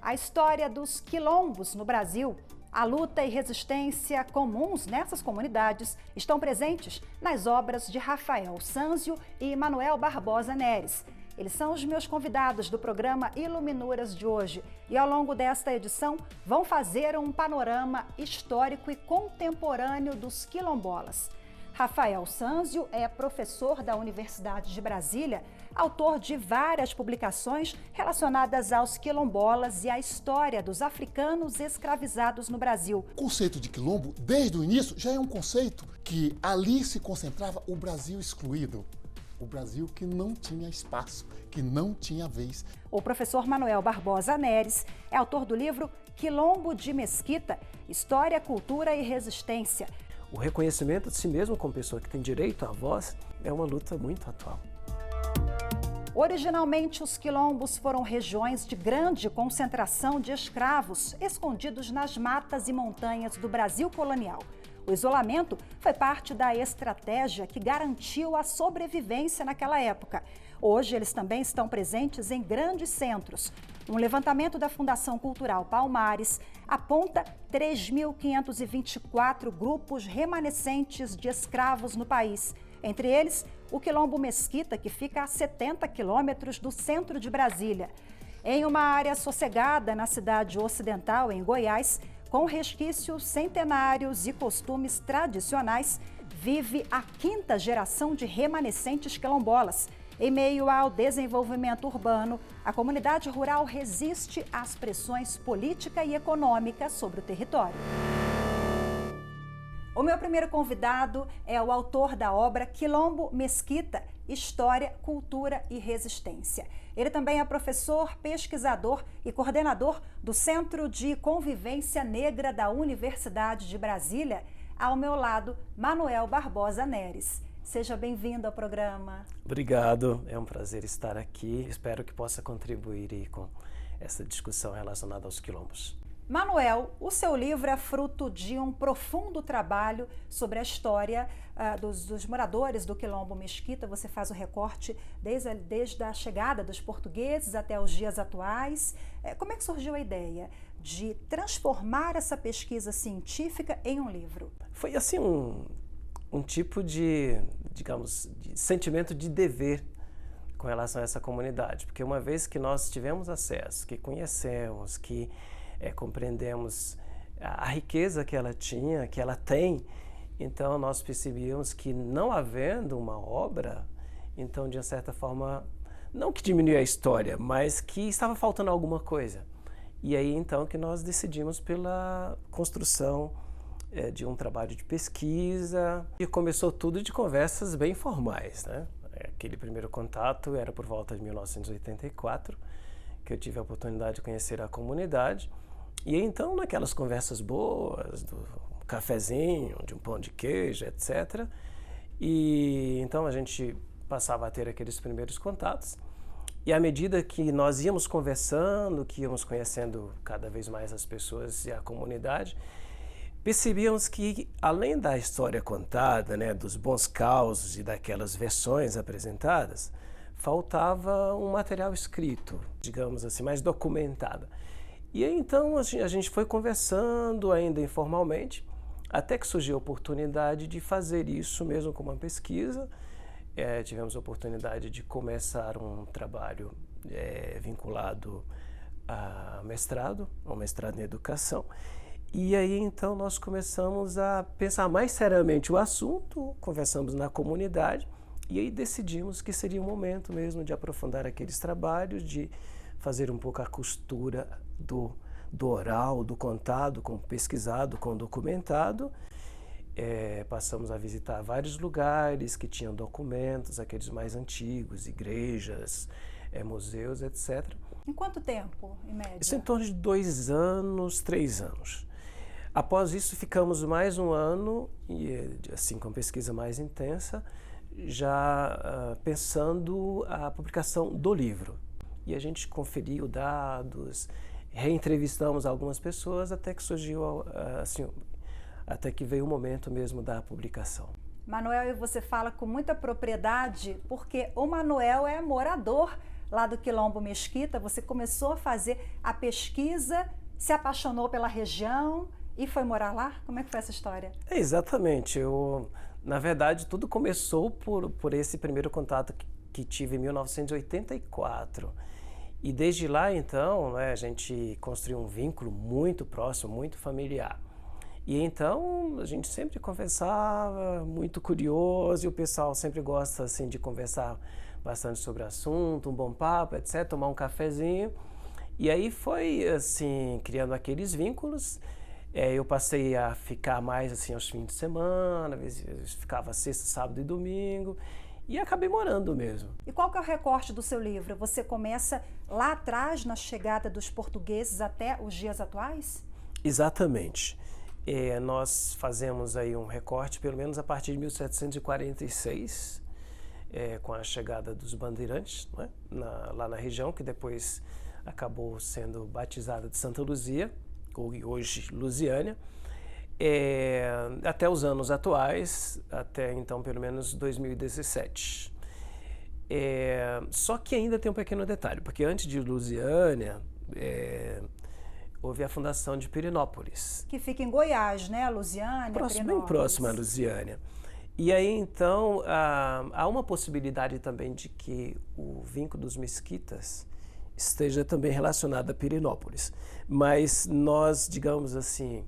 A história dos quilombos no Brasil, a luta e resistência comuns nessas comunidades estão presentes nas obras de Rafael Sanzio e Manuel Barbosa Neres. Eles são os meus convidados do programa Iluminuras de hoje e ao longo desta edição vão fazer um panorama histórico e contemporâneo dos quilombolas. Rafael Sanzio é professor da Universidade de Brasília, autor de várias publicações relacionadas aos quilombolas e à história dos africanos escravizados no Brasil. O conceito de quilombo, desde o início, já é um conceito que ali se concentrava o Brasil excluído. O Brasil que não tinha espaço, que não tinha vez. O professor Manuel Barbosa Neres é autor do livro Quilombo de Mesquita, História, Cultura e Resistência. O reconhecimento de si mesmo como pessoa que tem direito à voz é uma luta muito atual. Originalmente, os quilombos foram regiões de grande concentração de escravos, escondidos nas matas e montanhas do Brasil colonial. O isolamento foi parte da estratégia que garantiu a sobrevivência naquela época. Hoje, eles também estão presentes em grandes centros. Um levantamento da Fundação Cultural Palmares aponta 3.524 grupos remanescentes de escravos no país. Entre eles, o Quilombo Mesquita, que fica a 70 quilômetros do centro de Brasília. Em uma área sossegada na cidade ocidental, em Goiás, com resquícios centenários e costumes tradicionais, vive a quinta geração de remanescentes quilombolas. Em meio ao desenvolvimento urbano, a comunidade rural resiste às pressões política e econômica sobre o território. O meu primeiro convidado é o autor da obra Quilombo Mesquita, História, Cultura e Resistência. Ele também é professor, pesquisador e coordenador do Centro de Convivência Negra da Universidade de Brasília. Ao meu lado, Manuel Barbosa Neres. Seja bem-vindo ao programa. Obrigado, é um prazer estar aqui. Espero que possa contribuir com essa discussão relacionada aos quilombos. Manuel, o seu livro é fruto de um profundo trabalho sobre a história dos moradores do Quilombo Mesquita. Você faz o recorte desde a chegada dos portugueses até os dias atuais. Como é que surgiu a ideia de transformar essa pesquisa científica em um livro? Foi assim um tipo de, digamos, de sentimento de dever com relação a essa comunidade, porque uma vez que nós tivemos acesso, que conhecemos, que compreendemos a riqueza que ela tinha, que ela tem, então nós percebíamos que não havendo uma obra, então de uma certa forma, não que diminuía a história, mas que estava faltando alguma coisa. E aí então que nós decidimos pela construção de um trabalho de pesquisa, e começou tudo de conversas bem formais, né? Aquele primeiro contato era por volta de 1984, que eu tive a oportunidade de conhecer a comunidade. E então, naquelas conversas boas, do cafezinho, de um pão de queijo, etc. E então a gente passava a ter aqueles primeiros contatos. E à medida que nós íamos conversando, que íamos conhecendo cada vez mais as pessoas e a comunidade, percebíamos que, além da história contada, né, dos bons causos e daquelas versões apresentadas, faltava um material escrito, digamos assim, mais documentado. E aí, então, a gente foi conversando ainda informalmente, até que surgiu a oportunidade de fazer isso mesmo com uma pesquisa. Tivemos a oportunidade de começar um trabalho vinculado a mestrado em educação. E aí, então, nós começamos a pensar mais seriamente o assunto, conversamos na comunidade, e aí decidimos que seria o momento mesmo de aprofundar aqueles trabalhos, de fazer um pouco a costura do oral, do contado, com pesquisado, com documentado. Passamos a visitar vários lugares que tinham documentos, aqueles mais antigos, igrejas, museus, etc. Em quanto tempo, em média? Isso em torno de 2 anos, 3 anos. Após isso, ficamos mais um ano, e assim com pesquisa mais intensa, já pensando a publicação do livro. E a gente conferiu dados, reentrevistamos algumas pessoas até que surgiu, assim, até que veio o momento mesmo da publicação. Manuel, e você fala com muita propriedade porque o Manuel é morador lá do Quilombo Mesquita, você começou a fazer a pesquisa, se apaixonou pela região e foi morar lá? Como é que foi essa história? Exatamente. Na verdade, tudo começou por esse primeiro contato que tive em 1984. E desde lá, então, né, a gente construiu um vínculo muito próximo, muito familiar. E então, a gente sempre conversava, muito curioso, e o pessoal sempre gosta, assim, de conversar bastante sobre o assunto, um bom papo, etc., tomar um cafezinho. E aí foi, assim, criando aqueles vínculos. Eu passei a ficar mais, assim, aos fins de semana, às vezes ficava sexta, sábado e domingo. E acabei morando mesmo. E qual que é o recorte do seu livro? Você começa lá atrás, na chegada dos portugueses até os dias atuais? Exatamente. Nós fazemos aí um recorte, pelo menos a partir de 1746, com a chegada dos bandeirantes, né, lá na região, que depois acabou sendo batizada de Santa Luzia, hoje Lusiânia. Até os anos atuais, até então pelo menos 2017. Só que ainda tem um pequeno detalhe, porque antes de Lusiânia, houve a fundação de Pirenópolis. Que fica em Goiás, né? Lusiânia, Bem próximo a Lusiânia. E aí então há uma possibilidade também de que o vínculo dos mesquitas esteja também relacionado a Pirenópolis. Mas nós, digamos assim,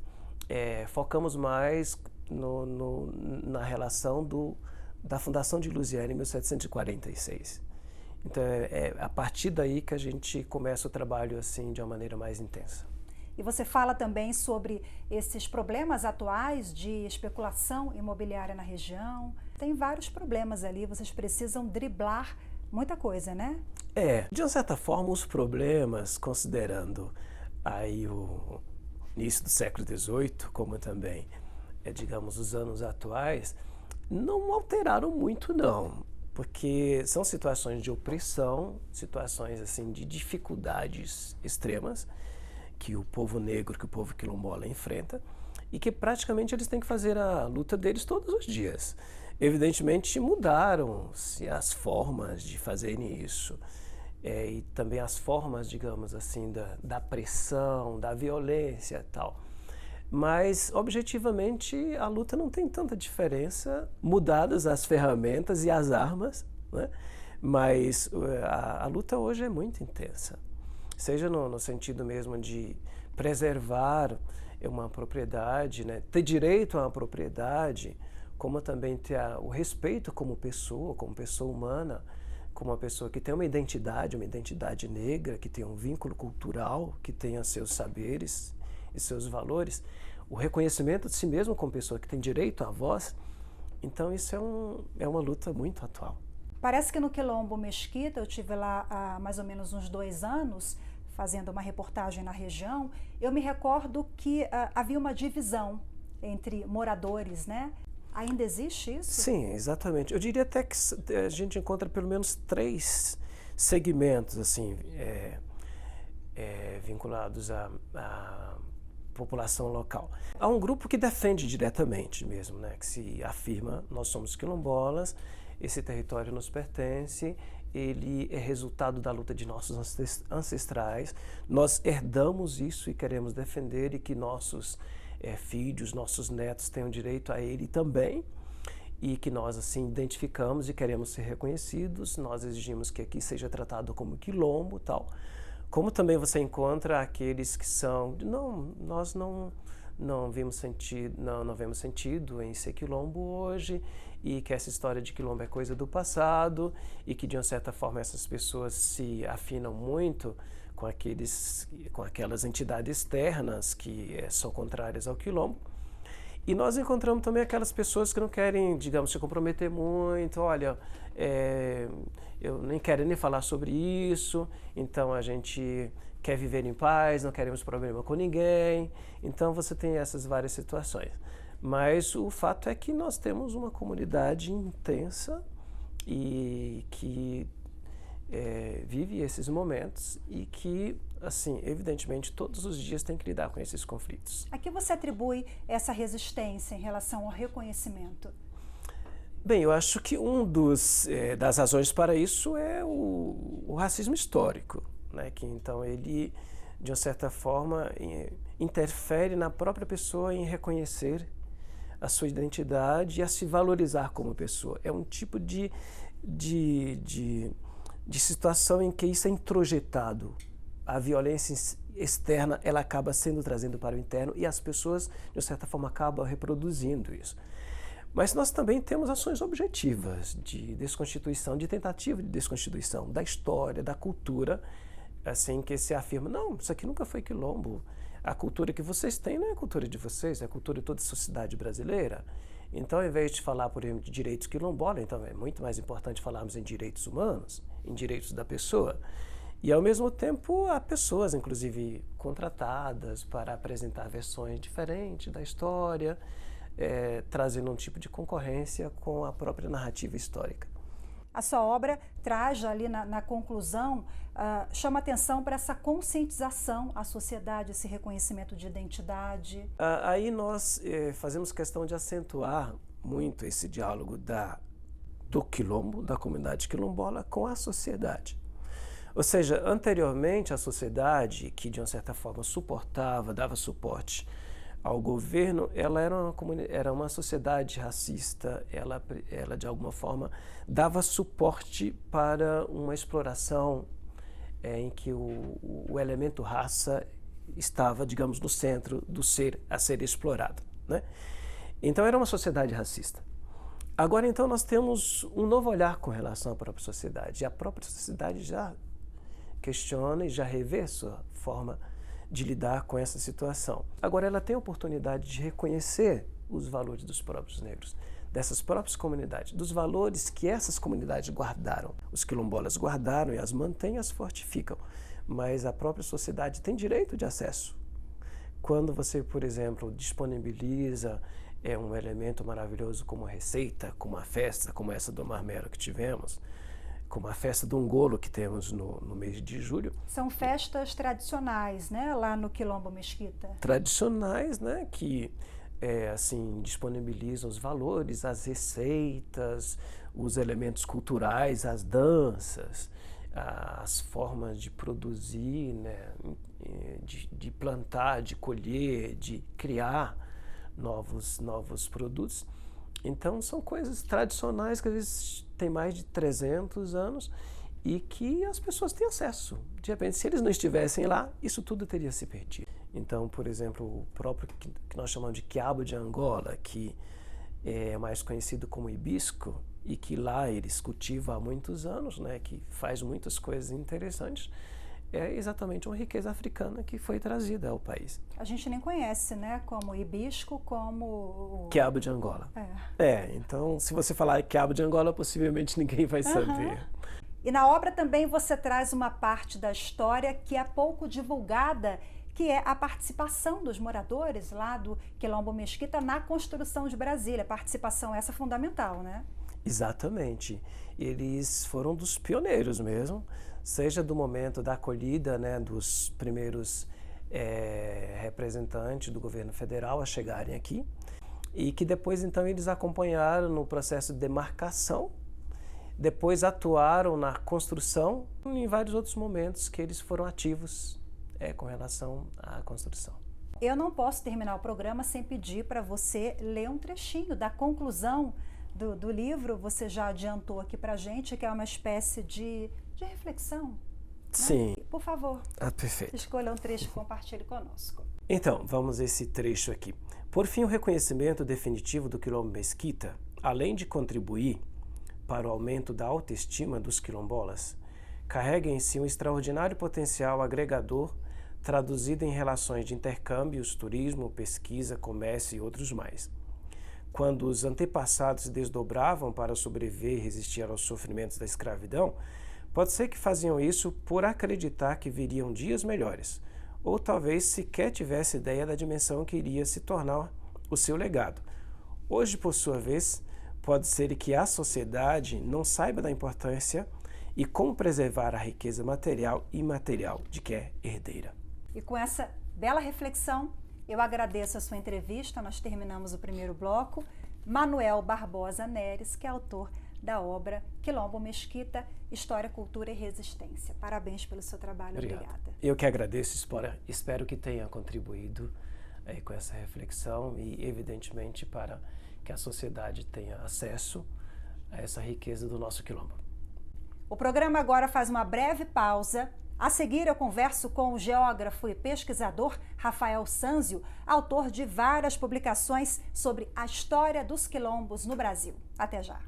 focamos mais na relação da fundação de Lusiânia em 1746. Então é a partir daí que a gente começa o trabalho assim de uma maneira mais intensa. E você fala também sobre esses problemas atuais de especulação imobiliária na região. Tem vários problemas ali, vocês precisam driblar muita coisa, né? De uma certa forma, os problemas, considerando aí o início do século XVIII, como também, digamos, os anos atuais, não alteraram muito, não. Porque são situações de opressão, situações assim de dificuldades extremas que o povo negro, que o povo quilombola enfrenta e que praticamente eles têm que fazer a luta deles todos os dias. Evidentemente mudaram-se as formas de fazerem isso e também as formas, digamos assim, da pressão, da violência e tal. Mas, objetivamente, a luta não tem tanta diferença, mudadas as ferramentas e as armas, né? Mas a luta hoje é muito intensa, seja no sentido mesmo de preservar uma propriedade, né? Ter direito a uma propriedade, como também ter o respeito como pessoa humana, como uma pessoa que tem uma identidade negra, que tem um vínculo cultural, que tenha seus saberes e seus valores, o reconhecimento de si mesmo como pessoa que tem direito à voz. Então isso é uma luta muito atual. Parece que no Quilombo Mesquita, eu estive lá há mais ou menos uns 2 anos, fazendo uma reportagem na região, eu me recordo que havia uma divisão entre moradores, né? Ainda existe isso? Sim, exatamente. Eu diria até que a gente encontra pelo menos 3 segmentos assim, vinculados à população local. Há um grupo que defende diretamente mesmo, né, que se afirma: nós somos quilombolas, esse território nos pertence, ele é resultado da luta de nossos ancestrais, nós herdamos isso e queremos defender, e que nossos filhos, nossos netos tenham direito a ele também, e que nós assim identificamos e queremos ser reconhecidos, nós exigimos que aqui seja tratado como quilombo e tal. Como também você encontra aqueles que são, nós não vemos sentido em ser quilombo hoje, e que essa história de quilombo é coisa do passado, e que de uma certa forma essas pessoas se afinam muito com aquelas entidades externas que são contrárias ao quilombo. E nós encontramos também aquelas pessoas que não querem, digamos, se comprometer muito. Olha, eu nem quero nem falar sobre isso, então a gente quer viver em paz, não queremos problema com ninguém. Então você tem essas várias situações. Mas o fato é que nós temos uma comunidade intensa e que vive esses momentos, e que, assim, evidentemente, todos os dias tem que lidar com esses conflitos. A que você atribui essa resistência em relação ao reconhecimento? Bem, eu acho que das razões para isso é o racismo histórico, né? Que então ele, de uma certa forma, interfere na própria pessoa em reconhecer a sua identidade e a se valorizar como pessoa. É um tipo de situação em que isso é introjetado. A violência externa, ela acaba sendo trazida para o interno e as pessoas, de uma certa forma, acabam reproduzindo isso. Mas nós também temos ações objetivas de desconstituição, de tentativa de desconstituição da história, da cultura, assim que se afirma, não, isso aqui nunca foi quilombo. A cultura que vocês têm não é a cultura de vocês, é a cultura de toda a sociedade brasileira. Então, ao invés de falar, por exemplo, de direitos quilombola, então é muito mais importante falarmos em direitos humanos, em direitos da pessoa. E, ao mesmo tempo, há pessoas, inclusive, contratadas para apresentar versões diferentes da história, trazendo um tipo de concorrência com a própria narrativa histórica. A sua obra traz ali na conclusão, chama atenção para essa conscientização à sociedade, esse reconhecimento de identidade. Aí nós fazemos questão de acentuar muito esse diálogo do quilombo, da comunidade quilombola, com a sociedade. Ou seja, anteriormente a sociedade, que de uma certa forma suportava, dava suporte ao governo, ela era uma sociedade racista, ela de alguma forma dava suporte para uma exploração em que o elemento raça estava, digamos, no centro do ser a ser explorado, né? Então era uma sociedade racista. Agora então nós temos um novo olhar com relação à própria sociedade, e a própria sociedade já questiona e já revê sua forma de lidar com essa situação. Agora ela tem a oportunidade de reconhecer os valores dos próprios negros, dessas próprias comunidades, dos valores que essas comunidades guardaram. Os quilombolas guardaram e as mantêm e as fortificam, mas a própria sociedade tem direito de acesso. Quando você, por exemplo, disponibiliza um elemento maravilhoso como a receita, como a festa, como essa do Marmelo que tivemos, como a festa do Ngolo que temos no mês de julho. São festas tradicionais, né, lá no Quilombo Mesquita. Tradicionais, né, que assim disponibilizam os valores, as receitas, os elementos culturais, as danças, as formas de produzir, né, de plantar, de colher, de criar novos produtos. Então, são coisas tradicionais que às vezes têm mais de 300 anos e que as pessoas têm acesso. De repente, se eles não estivessem lá, isso tudo teria se perdido. Então, por exemplo, o próprio que nós chamamos de quiabo de Angola, que é mais conhecido como hibisco e que lá eles cultivam há muitos anos, né, que faz muitas coisas interessantes, é exatamente uma riqueza africana que foi trazida ao país. A gente nem conhece, né, como hibisco, como... Quiabo de Angola. Então, se você falar quiabo de Angola, possivelmente ninguém vai saber. E na obra também você traz uma parte da história que é pouco divulgada, que é a participação dos moradores lá do Quilombo Mesquita na construção de Brasília. Participação essa fundamental, né? Exatamente. Eles foram dos pioneiros mesmo, seja do momento da acolhida, né, dos primeiros representantes do governo federal a chegarem aqui, e que depois então eles acompanharam no processo de demarcação, depois atuaram na construção e em vários outros momentos que eles foram ativos com relação à construção. Eu não posso terminar o programa sem pedir para você ler um trechinho da conclusão do livro. Você já adiantou aqui para a gente que é uma espécie de reflexão. Né? Sim. Por favor, perfeito. Escolha um trecho e compartilhe conosco. Então, vamos a esse trecho aqui. Por fim, o reconhecimento definitivo do Quilombo Mesquita, além de contribuir para o aumento da autoestima dos quilombolas, carrega em si um extraordinário potencial agregador traduzido em relações de intercâmbios, turismo, pesquisa, comércio e outros mais. Quando os antepassados se desdobravam para sobreviver e resistir aos sofrimentos da escravidão, pode ser que faziam isso por acreditar que viriam dias melhores, ou talvez sequer tivesse ideia da dimensão que iria se tornar o seu legado. Hoje, por sua vez, pode ser que a sociedade não saiba da importância e como preservar a riqueza material e imaterial de que é herdeira. E com essa bela reflexão, eu agradeço a sua entrevista. Nós terminamos o primeiro bloco. Manuel Barbosa Neres, que é autor da obra Quilombo Mesquita, História, Cultura e Resistência. Parabéns pelo seu trabalho. Obrigada. Eu que agradeço, espero que tenha contribuído com essa reflexão e, evidentemente, para que a sociedade tenha acesso a essa riqueza do nosso quilombo. O programa agora faz uma breve pausa. A seguir, eu converso com o geógrafo e pesquisador Rafael Sanzio, autor de várias publicações sobre a história dos quilombos no Brasil. Até já!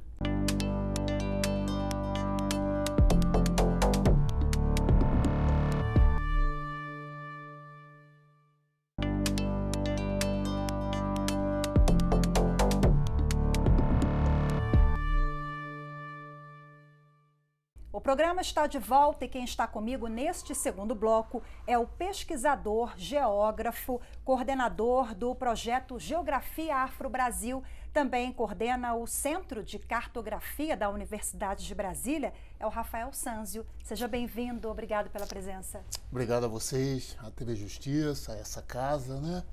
O programa está de volta e quem está comigo neste segundo bloco é o pesquisador, geógrafo, coordenador do projeto Geografia Afro-Brasil, também coordena o Centro de Cartografia da Universidade de Brasília, é o Rafael Sanzio. Seja bem-vindo, obrigado pela presença. Obrigado a vocês, a TV Justiça, essa casa, né?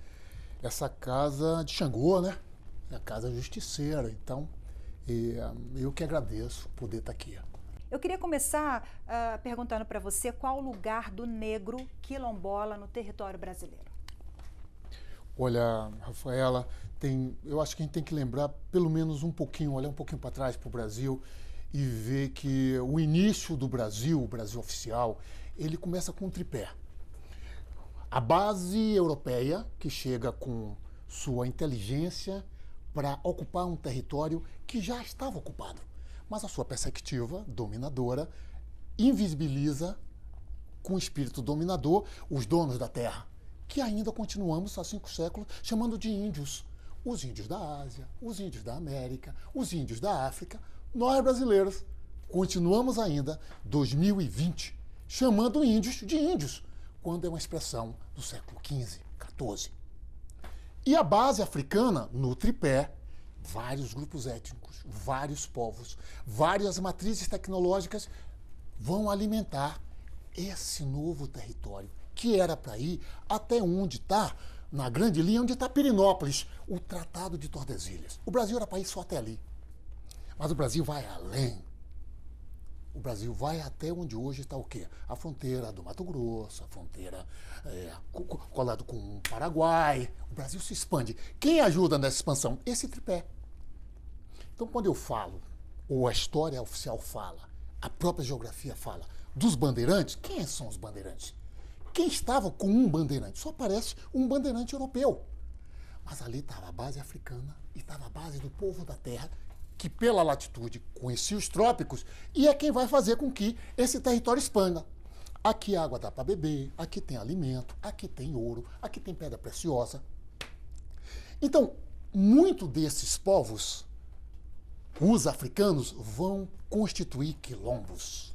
Essa casa de Xangô, né? A casa justiceira, então eu que agradeço poder estar aqui. Eu queria começar perguntando para você qual o lugar do negro quilombola no território brasileiro. Olha, Rafaela, eu acho que a gente tem que lembrar pelo menos um pouquinho, olhar um pouquinho para trás para o Brasil e ver que o início do Brasil, o Brasil oficial, ele começa com um tripé. A base europeia, que chega com sua inteligência para ocupar um território que já estava ocupado. Mas a sua perspectiva dominadora invisibiliza, com espírito dominador, os donos da terra, que ainda continuamos há 5 séculos chamando de índios. Os índios da Ásia, os índios da América, os índios da África. Nós, brasileiros, continuamos ainda, 2020, chamando índios de índios, quando é uma expressão do século XV, XIV. E a base africana, no tripé, vários grupos étnicos, vários povos, várias matrizes tecnológicas vão alimentar esse novo território, que era para ir até onde está, na grande linha, onde está Pirinópolis, o Tratado de Tordesilhas. O Brasil era país só até ali. Mas o Brasil vai além. O Brasil vai até onde hoje está o quê? A fronteira do Mato Grosso, a fronteira colado com o Paraguai. O Brasil se expande. Quem ajuda nessa expansão? Esse tripé. Então, quando eu falo, ou a história oficial fala, a própria geografia fala, dos bandeirantes, quem são os bandeirantes? Quem estava com um bandeirante? Só aparece um bandeirante europeu. Mas ali estava a base africana e estava a base do povo da terra, que pela latitude conhecia os trópicos e é quem vai fazer com que esse território expanda. Aqui água dá para beber, aqui tem alimento, aqui tem ouro, aqui tem pedra preciosa. Então, muito desses povos, os africanos, vão constituir quilombos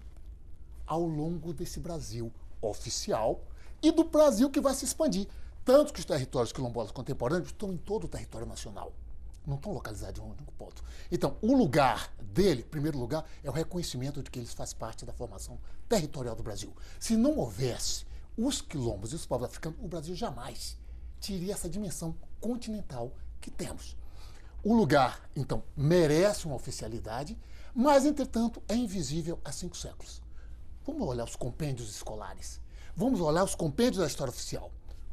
ao longo desse Brasil oficial e do Brasil que vai se expandir. Tanto que os territórios quilombolas contemporâneos estão em todo o território nacional. Não estão localizados em um único ponto. Então, o lugar dele, em primeiro lugar, é o reconhecimento de que eles fazem parte da formação territorial do Brasil. Se não houvesse os quilombos e os povos africanos, o Brasil jamais teria essa dimensão continental que temos. O lugar, então, merece uma oficialidade, mas, entretanto, é invisível há 5 séculos. Vamos olhar os compêndios escolares. Vamos olhar os compêndios da história oficial.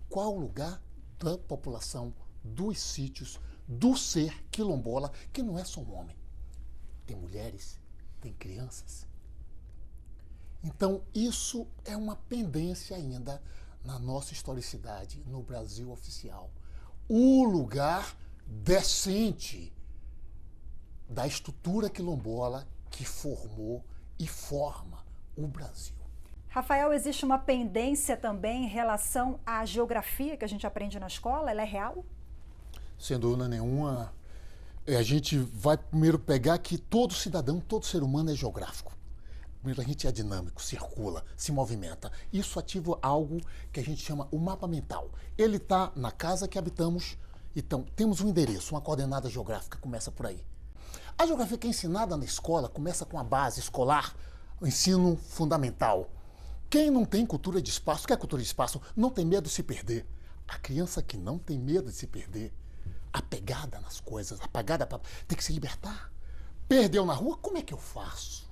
Qual o lugar da população, dos sítios, do ser quilombola, que não é só um homem? Tem mulheres, tem crianças. Então, isso é uma pendência ainda na nossa historicidade, no Brasil oficial. O lugar decente da estrutura quilombola que formou e forma o Brasil. Rafael, existe uma pendência também em relação à geografia que a gente aprende na escola? Ela é real? Sem dúvida nenhuma, a gente vai primeiro pegar que todo cidadão, todo ser humano é geográfico. Primeiro a gente é dinâmico, circula, se movimenta. Isso ativa algo que a gente chama o mapa mental. Ele está na casa que habitamos, então temos um endereço, uma coordenada geográfica, começa por aí. A geografia que é ensinada na escola começa com a base escolar, o ensino fundamental. Quem não tem cultura de espaço, quer cultura de espaço, não tem medo de se perder. A criança que não tem medo de se perder apegada nas coisas, apegada para ter que se libertar. Perdeu na rua, como é que eu faço?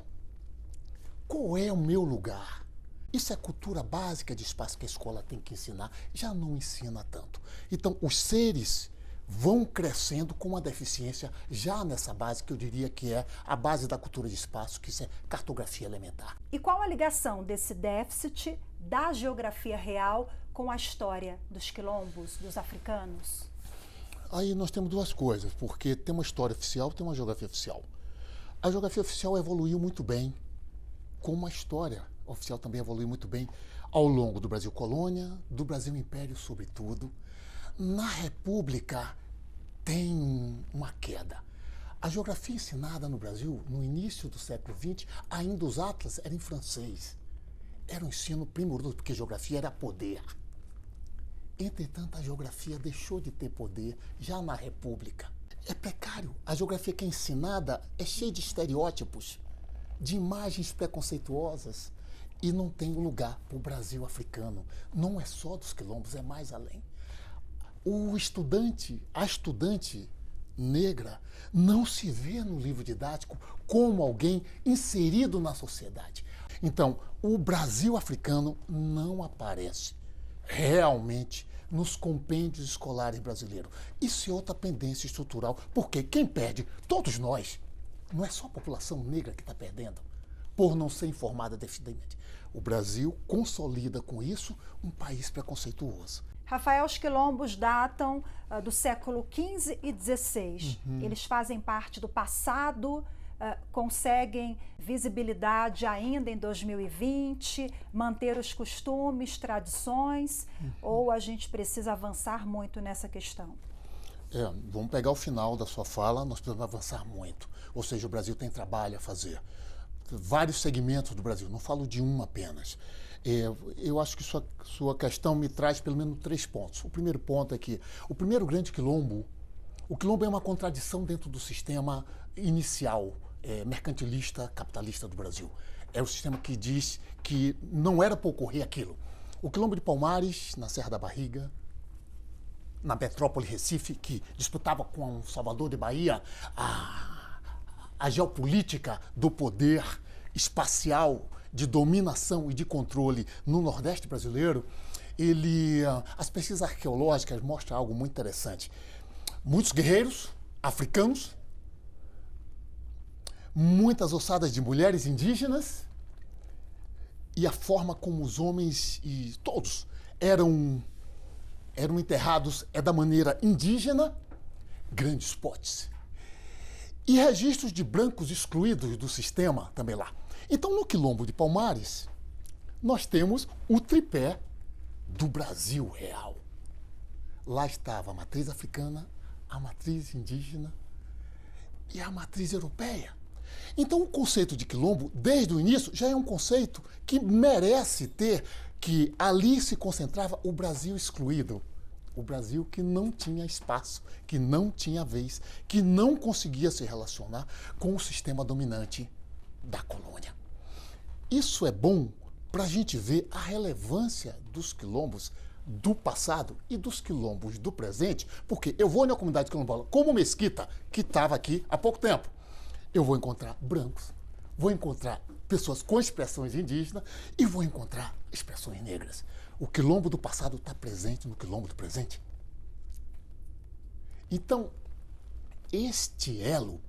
Qual é o meu lugar? Isso é cultura básica de espaço que a escola tem que ensinar, já não ensina tanto. Então, os seres vão crescendo com uma deficiência já nessa base, que eu diria que é a base da cultura de espaço, que isso é cartografia elementar. E qual a ligação desse déficit da geografia real com a história dos quilombos, dos africanos? Aí nós temos duas coisas, porque tem uma história oficial e tem uma geografia oficial. A geografia oficial evoluiu muito bem, como a história oficial também evoluiu muito bem ao longo do Brasil Colônia, do Brasil Império, sobretudo. Na República tem uma queda. A geografia ensinada no Brasil, no início do século XX, ainda os atlas eram em francês. Era um ensino primoroso, porque geografia era poder. Entretanto, a geografia deixou de ter poder já na República. É precário. A geografia que é ensinada é cheia de estereótipos, de imagens preconceituosas, e não tem lugar para o Brasil africano. Não é só dos quilombos, é mais além. A estudante negra não se vê no livro didático como alguém inserido na sociedade. Então, o Brasil africano não aparece realmente nos compêndios escolares brasileiros. Isso é outra pendência estrutural, porque quem perde? Todos nós. Não é só a população negra que está perdendo, por não ser informada devidamente. O Brasil consolida com isso um país preconceituoso. Rafael, os quilombos datam do século XV e XVI. Eles fazem parte do passado, conseguem visibilidade ainda em 2020, manter os costumes, tradições, ou a gente precisa avançar muito nessa questão? Vamos pegar o final da sua fala, nós precisamos avançar muito. Ou seja, o Brasil tem trabalho a fazer. Vários segmentos do Brasil, não falo de um apenas. Eu acho que sua questão me traz pelo menos 3 pontos. O primeiro ponto é que o primeiro grande quilombo, o quilombo é uma contradição dentro do sistema inicial, mercantilista, capitalista do Brasil. É o sistema que diz que não era para ocorrer aquilo. O quilombo de Palmares, na Serra da Barriga, na metrópole Recife, que disputava com Salvador de Bahia a geopolítica do poder espacial, de dominação e de controle no Nordeste brasileiro, as pesquisas arqueológicas mostram algo muito interessante. Muitos guerreiros africanos, muitas ossadas de mulheres indígenas, e a forma como os homens e todos eram enterrados da maneira indígena, grandes potes. E registros de brancos excluídos do sistema também lá. Então, no quilombo de Palmares, nós temos o tripé do Brasil real. Lá estava a matriz africana, a matriz indígena e a matriz europeia. Então, o conceito de quilombo, desde o início, já é um conceito que merece ter, que ali se concentrava o Brasil excluído. O Brasil que não tinha espaço, que não tinha vez, que não conseguia se relacionar com o sistema dominante da colônia. Isso é bom para a gente ver a relevância dos quilombos do passado e dos quilombos do presente, porque eu vou na comunidade quilombola, como Mesquita, que estava aqui há pouco tempo. Eu vou encontrar brancos, vou encontrar pessoas com expressões indígenas e vou encontrar expressões negras. O quilombo do passado está presente no quilombo do presente. Então, este elo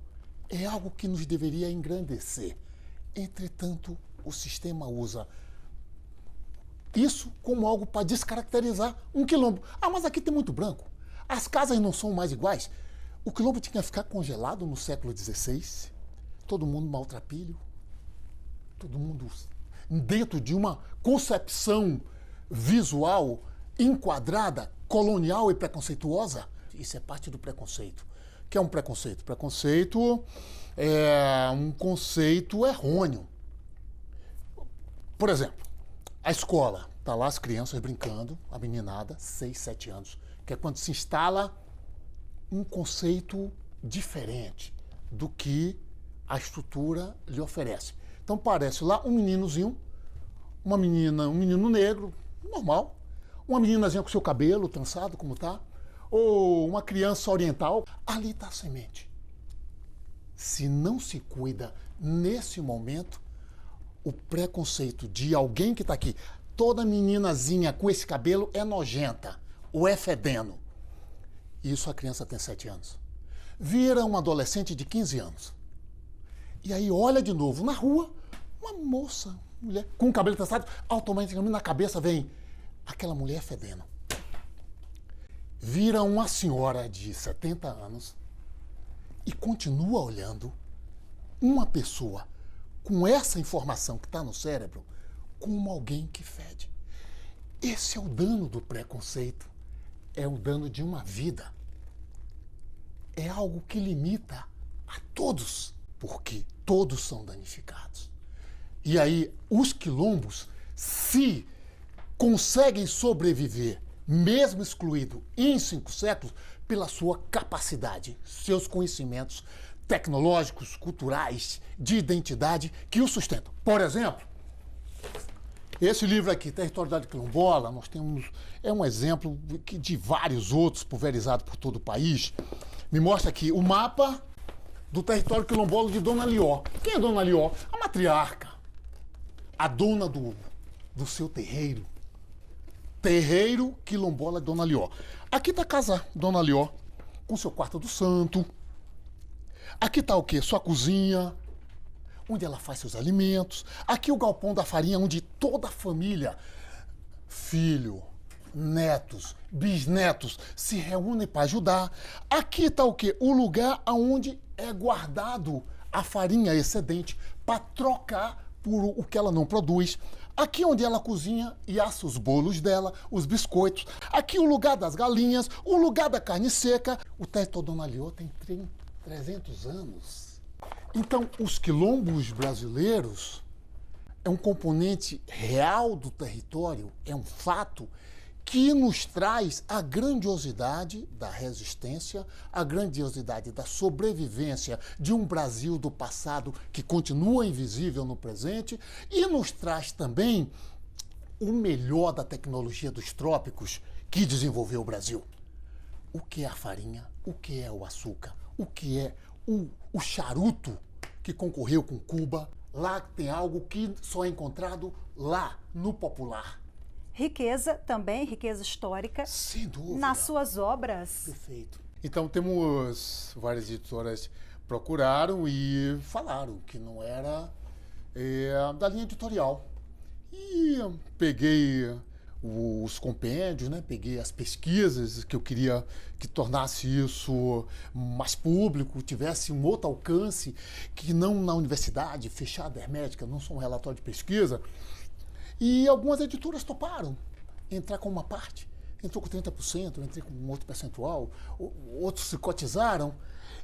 é algo que nos deveria engrandecer. Entretanto, o sistema usa isso como algo para descaracterizar um quilombo. Mas aqui tem muito branco. As casas não são mais iguais. O quilombo tinha que ficar congelado no século XVI. Todo mundo maltrapilho. Todo mundo dentro de uma concepção visual enquadrada, colonial e preconceituosa. Isso é parte do preconceito. O que é um preconceito? Preconceito é um conceito errôneo. Por exemplo, a escola, está lá as crianças brincando, a meninada, 6, 7 anos, que é quando se instala um conceito diferente do que a estrutura lhe oferece. Então parece lá um meninozinho, uma menina, um menino negro, normal, uma meninazinha com seu cabelo trançado, como está, ou uma criança oriental, ali está a semente. Se não se cuida nesse momento, o preconceito de alguém que está aqui, toda meninazinha com esse cabelo é nojenta ou é fedendo. Isso a criança tem 7 anos. Vira um adolescente de 15 anos. E aí olha de novo na rua, uma moça, mulher, com o cabelo trançado, automaticamente na cabeça vem aquela mulher fedendo. Vira uma senhora de 70 anos e continua olhando uma pessoa com essa informação que está no cérebro como alguém que fede. Esse é o dano do preconceito. É o dano de uma vida. É algo que limita a todos, porque todos são danificados. E aí, os quilombos, se conseguem sobreviver, mesmo excluído em 5 séculos, pela sua capacidade, seus conhecimentos tecnológicos, culturais, de identidade que o sustentam. Por exemplo, esse livro aqui, Territorialidade Quilombola, nós temos, é um exemplo de vários outros pulverizados por todo o país. Me mostra aqui o mapa do território quilombola de Dona Lió. Quem é Dona Lió? A matriarca, a dona do seu terreiro. Terreiro quilombola de Dona Lió. Aqui está a casa Dona Lió, com seu quarto do santo. Aqui está o quê? Sua cozinha, onde ela faz seus alimentos. Aqui o galpão da farinha, onde toda a família, filho, netos, bisnetos, se reúnem para ajudar. Aqui está o quê? O lugar onde é guardado a farinha excedente para trocar por o que ela não produz. Aqui onde ela cozinha e assa os bolos dela, os biscoitos. Aqui o lugar das galinhas, o lugar da carne seca. O território Dona Lió tem 300 anos. Então, os quilombos brasileiros é um componente real do território, é um fato que nos traz a grandiosidade da resistência, a grandiosidade da sobrevivência de um Brasil do passado que continua invisível no presente e nos traz também o melhor da tecnologia dos trópicos que desenvolveu o Brasil. O que é a farinha, o que é o açúcar, o que é o charuto que concorreu com Cuba. Lá tem algo que só é encontrado lá, no popular. Riqueza também, riqueza histórica. Sem dúvida. Nas suas obras. Perfeito. Então temos várias editoras procuraram e falaram que não era da linha editorial. E peguei os compêndios, né? Peguei as pesquisas que eu queria que tornasse isso mais público, tivesse um outro alcance, que não na universidade, fechada, hermética, não só um relatório de pesquisa. E algumas editoras toparam entrar com uma parte. Entrou com 30%, eu entrei com um outro percentual, outros se cotizaram.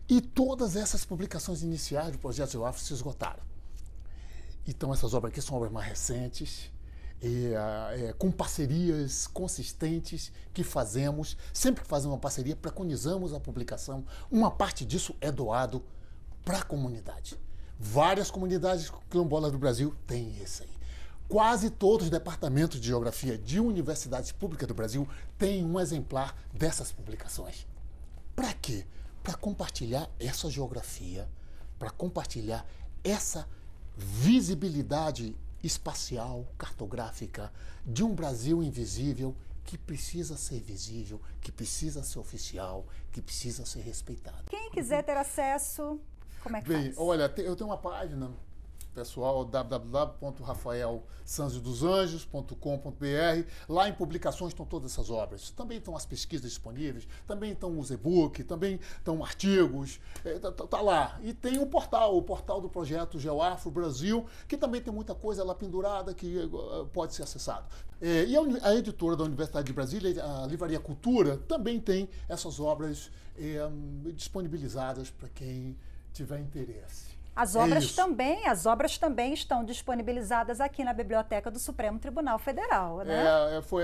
E todas essas publicações iniciais do Projeto Geoafro se esgotaram. Então essas obras aqui são obras mais recentes, com parcerias consistentes que fazemos. Sempre que fazemos uma parceria, preconizamos a publicação. Uma parte disso é doado para a comunidade. Várias comunidades quilombolas do Brasil têm isso aí. Quase todos os departamentos de geografia de universidades públicas do Brasil têm um exemplar dessas publicações. Para quê? Para compartilhar essa geografia, para compartilhar essa visibilidade espacial, cartográfica de um Brasil invisível que precisa ser visível, que precisa ser oficial, que precisa ser respeitado. Quem quiser ter acesso, como é que Bem, faz? olha, eu tenho uma página pessoal, www.rafaelsanziodosanjos.com.br. Lá em publicações estão todas essas obras. Também estão as pesquisas disponíveis, também estão os e-books, também estão artigos, tá lá. E tem o portal do Projeto Geoafro Brasil, que também tem muita coisa lá pendurada que pode ser acessado. E a editora da Universidade de Brasília, a Livraria Cultura, também tem essas obras disponibilizadas para quem tiver interesse. As obras também estão disponibilizadas aqui na Biblioteca do Supremo Tribunal Federal, né?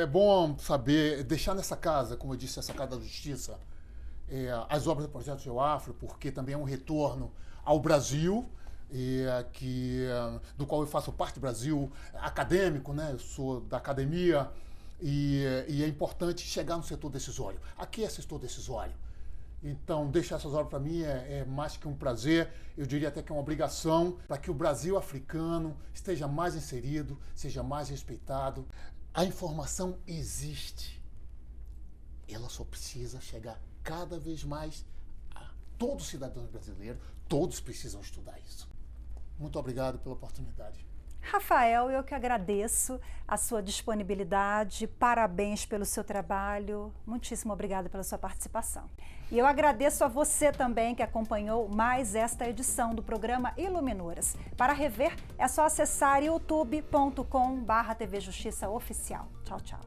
É bom saber, deixar nessa casa, como eu disse, essa Casa da Justiça, as obras do Projeto Geoafro, porque também é um retorno ao Brasil, do qual eu faço parte do Brasil acadêmico, né? Eu sou da academia, e é importante chegar no setor decisório. Aqui é setor decisório. Então, deixar essas obras para mim é mais que um prazer, eu diria até que é uma obrigação para que o Brasil africano esteja mais inserido, seja mais respeitado. A informação existe. Ela só precisa chegar cada vez mais a todos os cidadãos brasileiros. Todos precisam estudar isso. Muito obrigado pela oportunidade. Rafael, eu que agradeço a sua disponibilidade, parabéns pelo seu trabalho, muitíssimo obrigada pela sua participação. E eu agradeço a você também que acompanhou mais esta edição do programa Iluminuras. Para rever, é só acessar youtube.com/TV Justiça Oficial. Tchau, tchau.